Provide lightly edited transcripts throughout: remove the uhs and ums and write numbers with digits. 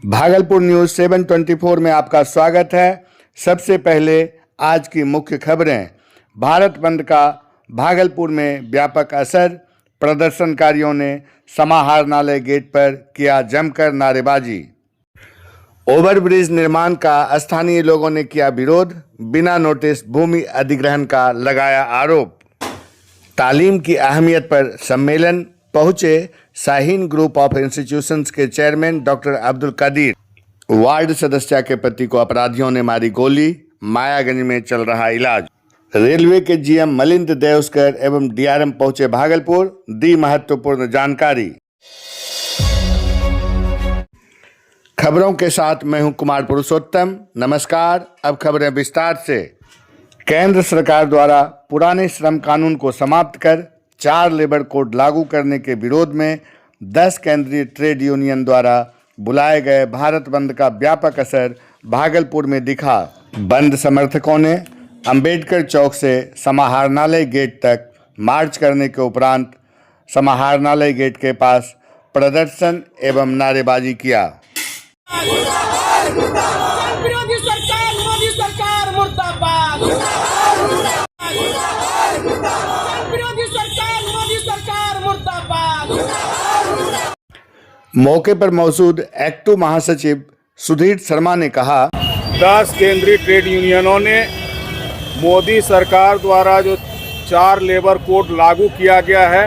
Bhagalpur news 724 में आपका स्वागत है। सबसे पहले आज की मुख्य खबरें। भारत बंद का भागलपुर में व्यापक असर। प्रदर्शनकारियों ने समाहरणालय गेट पर किया जमकर नारेबाजी। ओवरब्रिज निर्माण का स्थानीय लोगों ने किया विरोध। बिना नोटिस भूमि अधिग्रहण का लगाया आरोप। तालीम की अहमियत पर सम्मेलन पहुंचे शाहीन ग्रुप ऑफ इंस्टीट्यूशंस के चेयरमैन डॉक्टर अब्दुल कदीर। वार्ड सदस्य के पति को अपराधियों ने मारी गोली। मायागंज में चल रहा इलाज। रेलवे के जीएम मलिंद देवस्कर एवं डीआरएम पहुंचे भागलपुर, दी महत्वपूर्ण जानकारी। खबरों के साथ मैं हूं कुमार पुरुषोत्तम। नमस्कार। अब खबरें विस्तार से। केंद्र सरकार द्वारा पुराने श्रम कानून को समाप्त कर 4 लेबर कोड लागू करने के विरोध में 10 केंद्रीय ट्रेड यूनियन द्वारा बुलाए गए भारत बंद का व्यापक असर भागलपुर में दिखा। बंद समर्थकों ने अंबेडकर चौक से समाहरणालय गेट तक मार्च करने के उपरांत समाहरणालय गेट के पास प्रदर्शन एवं नारेबाजी किया। विरोधी सरकार मोदी सरकार मुर्दाबाद। विरोधी सरकार मोदी सरकार मुर्दाबाद। मौके पर मौजूद एक्टू महासचिव सुधीर शर्मा ने कहा, 10 केंद्रीय ट्रेड यूनियनों ने मोदी सरकार द्वारा जो 4 लेबर कोड लागू किया गया है,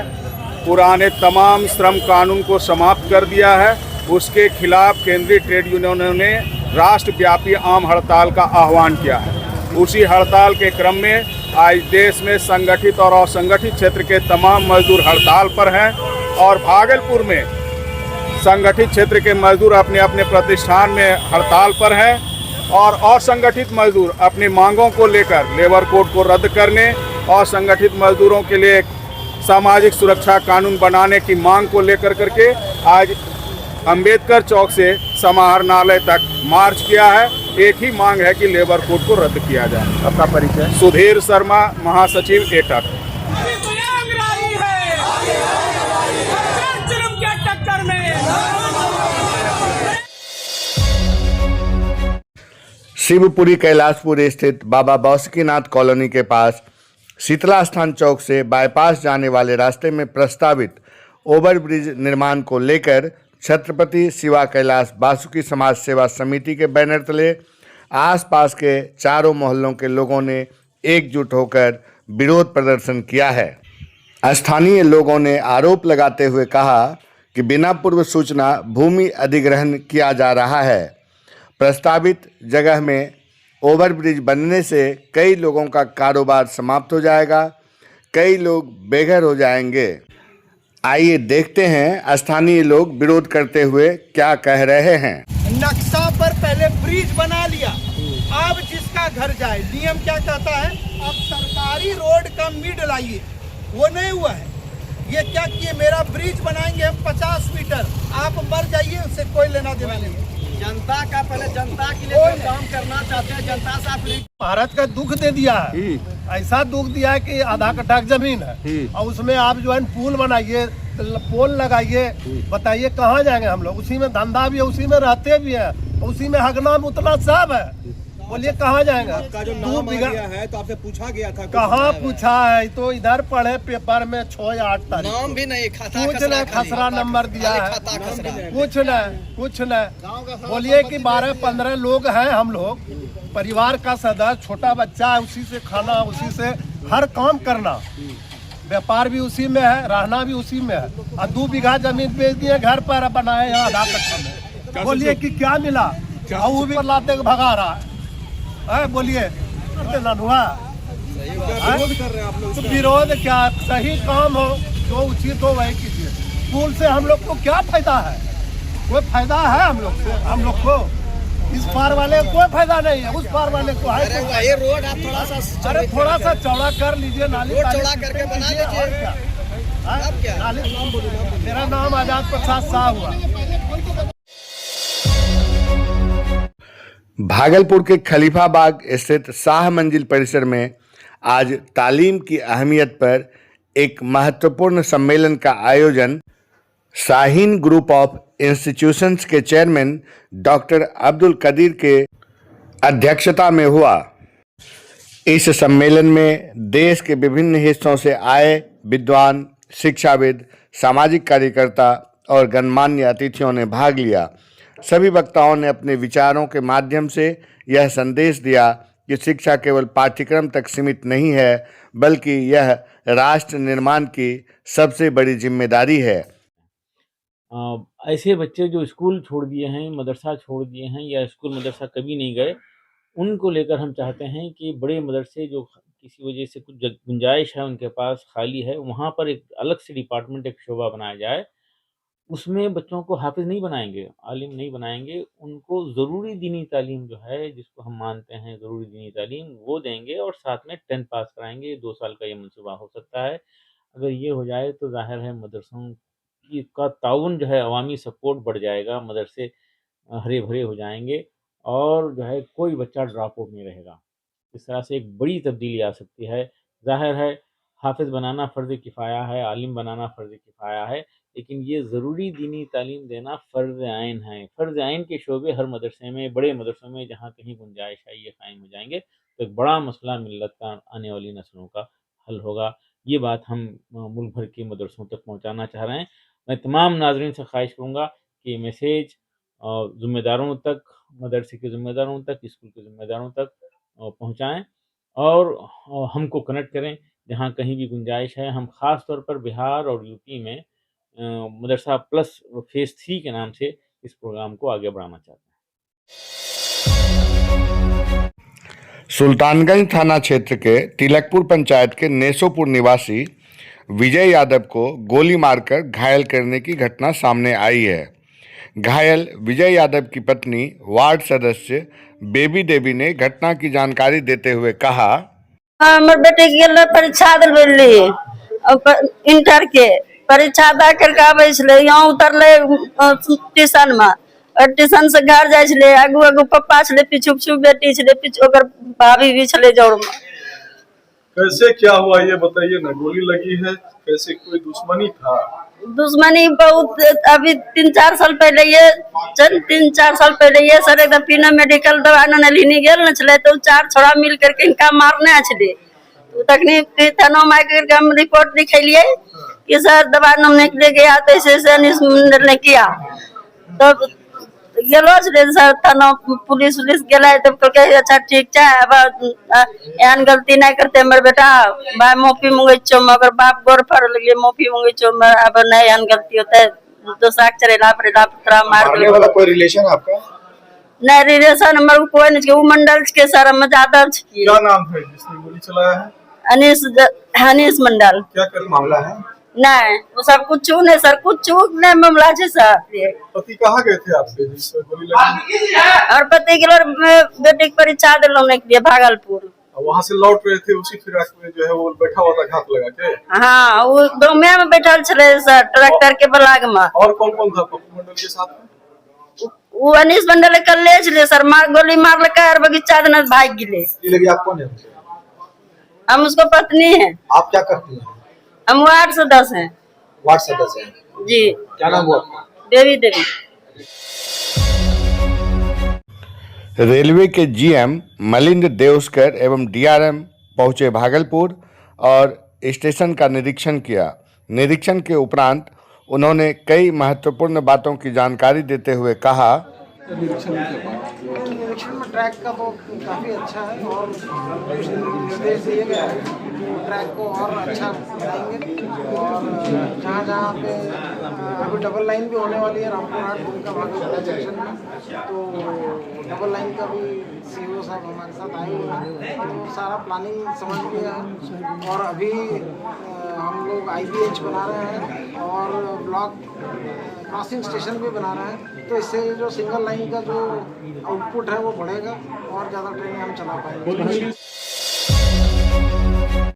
पुराने तमाम श्रम कानून को समाप्त कर दिया है, उसके खिलाफ केंद्रीय ट्रेड यूनियनों ने राष्ट्रव्यापी आम हड़ताल का आह्वान किया है। उसी हड़ताल के क्रम में आज देश में संगठित और असंगठित क्षेत्र के तमाम मजदूर हड़ताल पर हैं और भागलपुर में संगठित क्षेत्र के मजदूर अपने अपने प्रतिष्ठान में हड़ताल पर हैं और असंगठित मजदूर अपनी मांगों को लेकर लेबर कोड को रद्द करने और संगठित मजदूरों के लिए सामाजिक सुरक्षा कानून बनाने की मांग को लेकर करके आज अंबेडकर चौक से समाहरणालय तक मार्च किया है। एक ही मांग है कि लेबर कोड को रद्द किया जाए। अपना परिचय। सुधीर शर्मा, महासचिव एटक। शिवपुरी कैलाशपुर स्थित बाबा बासुकीनाथ कॉलोनी के पास शीतला स्थान चौक से बाईपास जाने वाले रास्ते में प्रस्तावित ओवरब्रिज निर्माण को लेकर छत्रपति शिवा कैलाश बासुकी समाज सेवा समिति के बैनर तले आसपास के चारों मोहल्लों के लोगों ने एकजुट होकर विरोध प्रदर्शन किया है। स्थानीय लोगों ने आरोप लगाते हुए कहा कि बिना पूर्व सूचना भूमि अधिग्रहण किया जा रहा है। प्रस्तावित जगह में ओवरब्रिज बनने से कई लोगों का कारोबार समाप्त हो जाएगा, कई लोग बेघर हो जाएंगे। आइए देखते हैं स्थानीय लोग विरोध करते हुए क्या कह रहे हैं। नक्शा पर पहले ब्रिज बना लिया, अब जिसका घर जाए। डीएम क्या कहता है, अब सरकारी रोड का मिड लाइए, वो नहीं हुआ है। ये क्या किए, मेरा ब्रिज बनाएंगे हम 50 मीटर, आप मर जाइए, उससे कोई लेना देना नहीं। जनता का पहले जनता के लिए कोई काम करना चाहते हैं, जनता से आप भारत का दुख दे दिया है। ऐसा दुख दिया है कि आधा कट्ठा जमीन है और उसमें आप जो है पुल बनाइए, पोल लगाइए, बताइए कहाँ जाएंगे हम लोग। उसी में धंधा भी है, उसी में रहते भी है, उसी में हगना मुतला सब है। बोलिए कहाँ जाएंगे। आपका जो नाम आ गया है तो आपसे पूछा गया था, कहाँ पूछा है, तो इधर पढ़े पेपर में 6 या 8 तारीख, नाम भी नहीं, कुछ न खसरा नंबर दिया है, कुछ न। बोलिए कि 12-15 लोग हैं हम लोग, परिवार का सदस्य, छोटा बच्चा है, उसी से खाना, उसी से हर काम करना, व्यापार भी उसी में है, रहना भी उसी में है। और 2 बीघा जमीन बेच दिए, घर पर बनाए हैं आधा कट्ठा में। बोलिए कि क्या मिला, वो भी लाते भगा रहा है। बोलिए हुआ तो विरोध क्या, सही काम हो जो उचित हो वही कीजिए। पुल से हम लोग को क्या फायदा है, कोई फायदा है हम लोग को इस पार वाले को कोई फायदा नहीं है, उस पार वाले को है। ये रोड आप थोड़ा सा चौड़ा कर लीजिए, नाली चौड़ा करके बना लीजिए। मेरा नाम आजाद प्रसाद शाह हुआ। भागलपुर के खलीफाबाग स्थित शाह मंजिल परिसर में आज तालीम की अहमियत पर एक महत्वपूर्ण सम्मेलन का आयोजन शाहीन ग्रुप ऑफ इंस्टीट्यूशंस के चेयरमैन डॉक्टर अब्दुल कदीर के अध्यक्षता में हुआ। इस सम्मेलन में देश के विभिन्न हिस्सों से आए विद्वान, शिक्षाविद, सामाजिक कार्यकर्ता और गणमान्य अतिथियों ने भाग लिया। सभी वक्ताओं ने अपने विचारों के माध्यम से यह संदेश दिया कि शिक्षा केवल पाठ्यक्रम तक सीमित नहीं है, बल्कि यह राष्ट्र निर्माण की सबसे बड़ी जिम्मेदारी है। ऐसे बच्चे जो स्कूल छोड़ दिए हैं, मदरसा छोड़ दिए हैं या स्कूल मदरसा कभी नहीं गए, उनको लेकर हम चाहते हैं कि बड़े मदरसे जो किसी वजह से कुछ गुंजाइश है उनके पास खाली है, वहाँ पर एक अलग से डिपार्टमेंट, एक शोबा बनाया जाए। उसमें बच्चों को हाफिज़ नहीं बनाएंगे, आलिम नहीं बनाएंगे, उनको ज़रूरी दीनी तालीम जो है, जिसको हम मानते हैं ज़रूरी दीनी तालीम, वो देंगे और साथ में 10th पास कराएंगे। 2 साल का ये मनसूबा हो सकता है। अगर ये हो जाए तो ज़ाहिर है मदरसों का ताउन जो है, अवामी सपोर्ट बढ़ जाएगा, मदरसे हरे भरे हो जाएंगे और जो है कोई बच्चा ड्रॉप आउट नहीं रहेगा। इस तरह से एक बड़ी तब्दीली आ सकती है। ज़ाहिर है हाफिज़ बनाना फ़र्ज़ किफ़ाया है, आलिम बनाना फ़र्ज़ किफ़ाया है, लेकिन ये ज़रूरी दीनी तालीम देना फ़र्ज़ आइन है। फ़र्ज़ आइन के शोबे हर मदरसे में, बड़े मदरसों में जहाँ कहीं गुंजाइश है, ये कायम हो जाएंगे तो एक बड़ा मसला मिल्लत का आने वाली नस्लों का हल होगा। ये बात हम मुल्क भर के मदरसों तक पहुँचाना चाह रहे हैं। मैं तमाम नाज़रीन से ख्वाहिश करूँगा कि ये मैसेज ज़िम्मेदारों तक, मदरसे के ज़िम्मेदारों तक, स्कूल के ज़िम्मेदारों तक पहुँचाएँ और हमको कनेक्ट करें जहाँ कहीं भी गुंजाइश है। हम ख़ास तौर पर बिहार और यूपी में मदरसा प्लस फेज़ 3 के नाम से इस प्रोग्राम को आगे बढ़ाना चाहते हैं। सुल्तानगंज थाना क्षेत्र के तिलकपुर पंचायत के नेसोपुर निवासी विजय यादव को गोली मारकर घायल करने की घटना सामने आई है। घायल विजय यादव की पत्नी वार्ड सदस्य बेबी देवी ने घटना की जानकारी देते हुए कहा, हमर बेटे गेल परीक्षा दिलबेली इंटर के परीक्षा दा करके आबै छले, यहाँ उतरले ट्यूशन में और ट्यूशन से घर जाय छले। आगू आगू पप्पा छले, पीछू पीछू बेटी छले, पीछू ओकर भाभी भी छले जोड़ में। कैसे क्या हुआ ये बताइए ना। गोली लगी है, कैसे, कोई दुश्मनी था? दुश्मनी बहुत अभी 3-4 साल पहले ये 3-4 साल पहले ये सर एकदम पीना मेडिकल दवा न लेने गेल न छले तो 4 छोड़ा मिल करके इनका मारने छले। तो तखनी थाना में करके हम रिपोर्ट लिखलिए कि सर दवा न निकले गया तो ऐसे ने किया। तब गेलो छले सर थाना, पुलिस गेला तब तो कहे अच्छा ठीक है, अब एहन गलती नहीं करते हमर बेटा, भाई माफी मांगे छो, मगर बाप गोर फड़ लगे माफी मांगे छो, अब नहीं एहन गलती होता है। दोसरा के चरेला परेला पुत्रा मार मारने वाला कोई रिलेशन आपका? नहीं रिलेशन हमर कोई नहीं, वो मंडल के सर हम ज्यादा छी। क्या नाम है जिसने गोली चलाया है? अनीस मंडल। क्या कर मामला है? नहीं वो सब कुछ नहीं सर, कुछ नहीं मामला है सर। पति कहाँ गए थे आपके जिससे गोली लगी? और पति के बेटे की परीक्षा दिलवाने के लिए भागलपुर। वहाँ से लौट रहे थे, उसी फिराक में जो है वो बैठा हुआ था घात लगा के? हाँ वो गाँव में बैठल छे सर, ट्रैक्टर के बलाग में। और कौन कौन था पप्पू मंडल के साथ में? वो अनीस मंडल कल ले छे सर, गोली मार लगा और बगीचा देना भाग गिले। ये लगी आप कौन है? हम उसको पत्नी है। आप क्या करती हैं? हम वार्ड सदस्य हैं। वार्ड सदस्य हैं जी। क्या नाम हुआ आपका? देवी देवी। रेलवे के जीएम मलिंद देवस्कर एवं डीआरएम पहुंचे भागलपुर और स्टेशन का निरीक्षण किया। निरीक्षण के उपरांत उन्होंने कई महत्वपूर्ण बातों की जानकारी देते हुए कहा, निरीक्षण में ट्रैक का तो काफ़ी अच्छा है और निर्देश दिए गए हैं ट्रैक को और अच्छा बनाएंगे। और जहाँ जहाँ पे अभी डबल लाइन भी होने वाली है रामपुर हाट उनका भागलपुर जंक्शन में, तो डबल लाइन का भी सीईओ साहब हमारे साथ आए हुए हैं, तो सारा प्लानिंग समझ लिया है। और अभी हम लोग IBH बना रहे हैं और ब्लॉक क्रॉसिंग स्टेशन भी बना रहे हैं, तो इससे जो सिंगल लाइन का जो आउटपुट है वो बढ़ेगा और ज़्यादा ट्रेनें हम चला पाएंगे।